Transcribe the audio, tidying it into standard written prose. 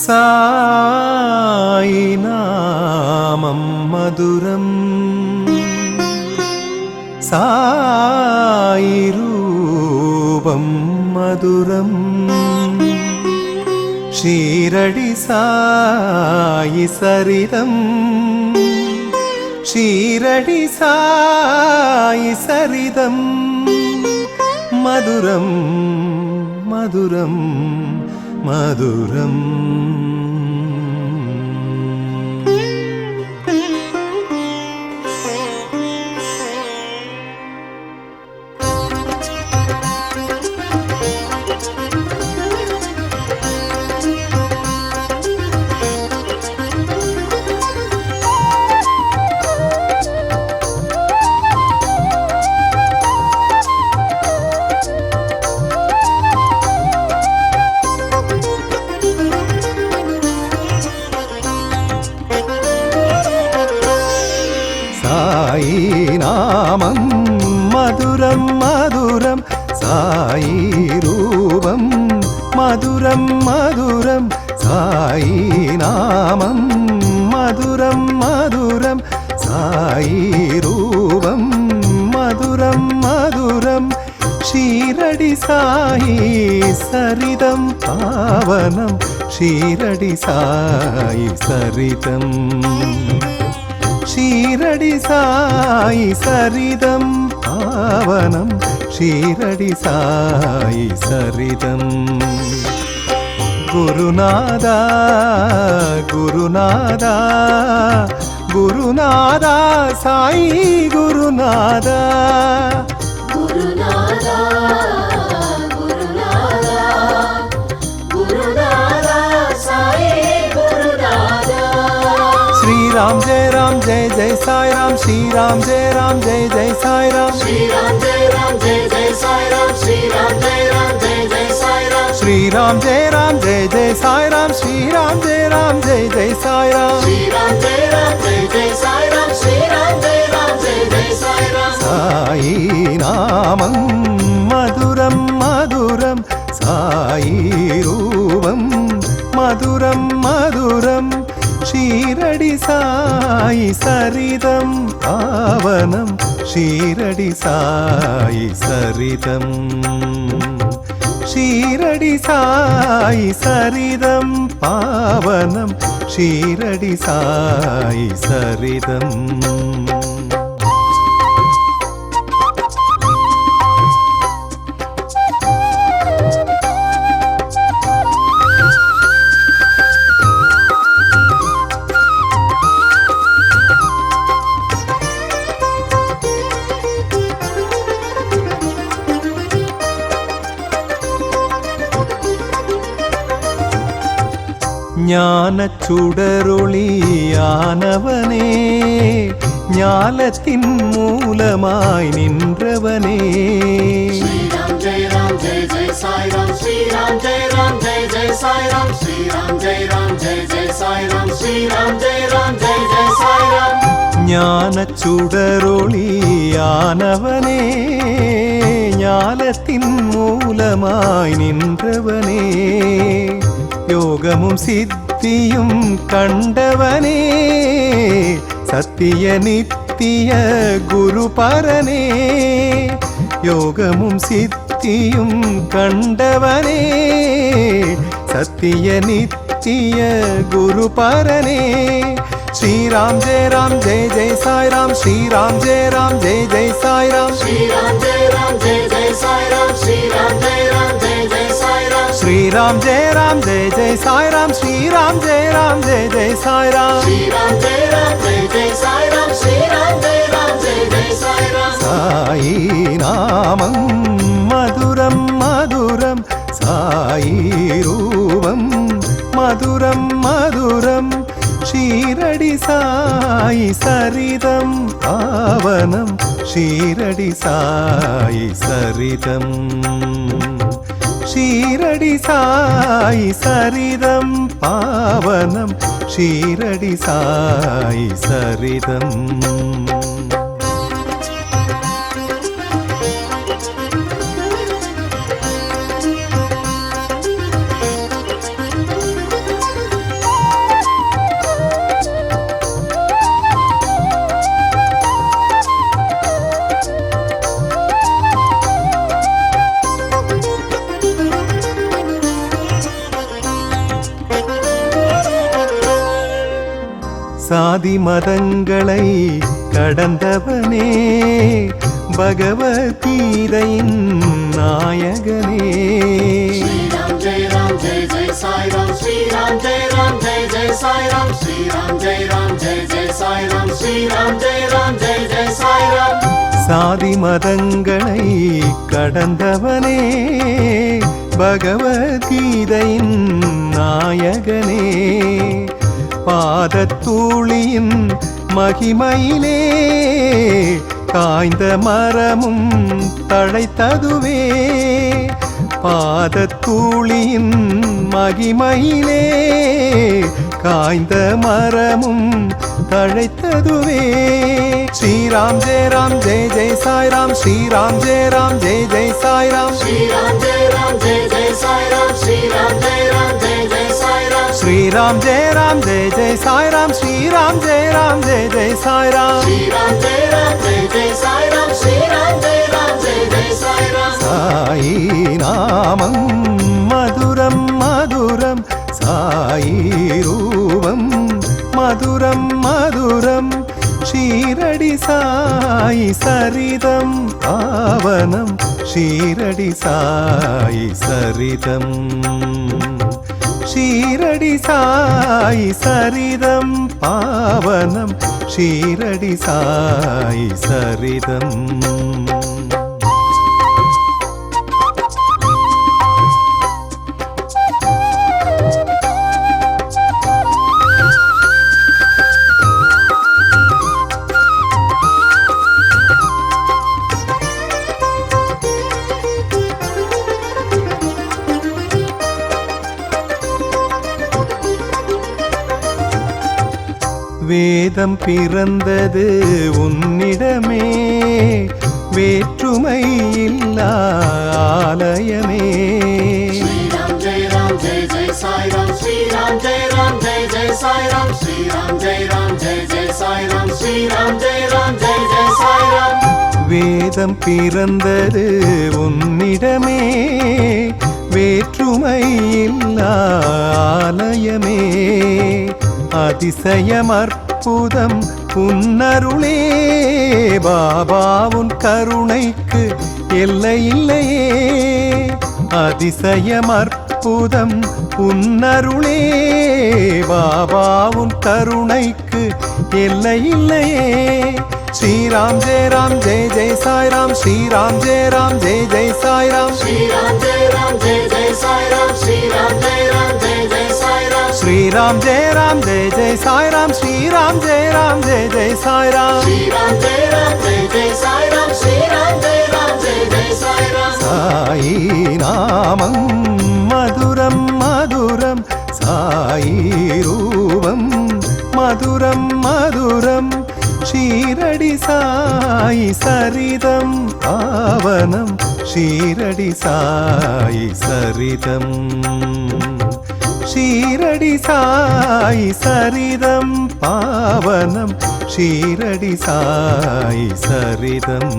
സായി നാമം മധുരം സായി രൂപം മധുരം ഷീരടി സായി സരിതം ഷീരടി സായി സരിതം മധുരം മധുരം മധുരം സായി നാമം മധുരം മധുരം സായി രൂപം മധുരം മധുരം സായി നാമം മധുരം മധുരം സായി രൂപം മധുരം മധുരം ഷീരടി സായി സരിതം പാവനം ഷീരടി സായി സരിതം ഷീരടി സായി സരിതം പാവനം ഷീരടി സായി സരിതം ഗുരുനാഥ ഗുരുനാഥ ഗുരുനാഥ സായി ഗുരുനാഥ ഗുരുനാഥ ഗുരുനാഥ ഗുരുനാഥ സായി ഗുരുനാഥ श्रीराम जय राम जय जय साई राम श्रीराम जय राम जय जय साई राम श्रीराम जय राम जय जय साई राम श्रीराम जय राम जय जय साई राम श्रीराम जय राम जय जय साई राम श्रीराम जय राम जय जय साई राम श्रीराम जय राम जय जय साई राम श्रीराम जय राम जय जय साई राम साई नामं मधुरं मधुरं साई रूपं मधुरं मधुरं ஷீரடி சாயி சரிதம் பாவனம் ஷீரடி சாயி சரிதம் ஷீரடி சாயி சரிதம் பாவனம் ஷீரடி சாயி சரிதம் ஞானச்சுடரொளியானவனே ஞாலத்தின் மூலமாய் நின்றவனே श्रीराम जय राम जय जय साई राम श्रीराम जय राम जय जय साई राम श्रीराम जय राम जय जय साई राम श्रीराम जय राम जय जय साई राम ஞானச்சுடரொளியானவனே ஞாலத்தின் மூலமாய் நின்றவனே யோகமும் சித்தியும் கண்டவனே சத்திய நித்திய குரு பரனே யோகமும் சித்தியும் கண்டவனே சத்திய நித்திய குரு பரனே श्रीराम जय राम जय जय साई राम श्रीराम जय राम जय जय साई राम श्रीराम जय राम जय जय साई राम श्रीराम जय राम जय जय साई राम श्रीराम जय राम जय जय साई राम श्रीराम जय राम जय जय साई राम श्रीराम जय राम जय जय साई राम श्रीराम जय राम जय जय साई राम साई नामं मधुरं मधुरं साई रूपं मधुरं मधुरं ஷீரடி சாயி சரிதம் பாவனம் ஷீரடி சாயி சரிதம் ஷீரடி சாயி சரிதம் பாவனம் ஷீரடி சாயி சரிதம் சாதி மதங்களை கடந்தவனே பகவத்கீதையின் நாயகனே Shri Ram Jai Ram Jai Jai Sai Ram Shri Ram Jai Ram Jai Jai Sai Ram Shri Ram Jai Ram Jai Jai Sai Ram Shri Ram Jai Ram Jai Jai Sai Ram சாதி மதங்களை கடந்தவனே பகவத்கீதையின் நாயகனே பாதத்தூளியின் மகிமையிலே காய்ந்த மரமும் தழைத்ததுவே பாதத்தூளியின் மகிமையிலே காய்ந்த மரமும் தழைத்ததுவே ஸ்ரீராம் ஜெய ராம் ஜெய ஜெய சாய் ராம் ஸ்ரீராம் ஜெய Ram Jaya Jaya Sai Ram Shri Ram Jai Ram Jai Jai Sai Ram Shri Ram Jai Ram Jai Jai Sai Ram Sriram ஜெய ராம் ஜெய ஜெய சாய் ராம் ஸ்ரீராம் ஜெய Ram Jaya Jaya Sai Ram Shri Ram Jai Ram Jai Jai Sai Ram Shri Ram Jai Ram Jai Jai Sai Ram Sai நாமம் மதுரம் மதுரம் சாயி ரூபம் மதுரம் மதுரம் ஷீரடி சாயி சரிதம் பாவனம் ஷீரடி சாயி சரிதம் ஷீரடி சாயி சரிதம் பாவனம் ஷீரடி சாயி சரிதம் வேதம் பிறந்தது உன்னிடமே வேற்றுமை இல்லா ஆலயமே Shri Ram Jai Ram Jai Jai Sai Ram Shri Ram Jai Ram Jai Jai Sai Ram Shri Ram Jai Ram Jai Jai Sai Ram Shri Ram Jai Ram Jai Jai Sai Ram வேதம் பிறந்தது உன்னிடமே வேற்றுமை இல்லா ஆலயமே அதிசயம் அற்புதம் உன்னருளே பாபா உன் கருணைக்கு எல்லை இல்லையே அதிசயம் அற்புதம் உன்னருளே பாபா உன் கருணைக்கு எல்லை இல்லையே ஸ்ரீராம் ஜெய ராம் ஜெய ஜெய சாய் ராம் ஸ்ரீராம் ஜெய Ram Jaya Jaya Sai Ram Shri Ram Jai Ram Jai Jai Sai Ram Shri Ram Jai Ram Jai Jai Sai Ram Sriram ஜெய ராம் ஜெய ஜெய சாய் ராம் ஸ்ரீராம் ஜெய Ram Jaya Jaya Sai Ram Shri Ram Jai Ram Jai Jai Sai Ram Shri Ram Jai Ram Jai Jai Sai Ram Sai நாமம் மதுரம் மதுரம் சாயி ரூபம் மதுரம் மதுரம் ஷீரடி சாயி சரிதம் பாவனம் ஷீரடி சாயி சரிதம் ஷீரடி சாயி சரிதம் பாவனம் ஷீரடி சாயி சரிதம்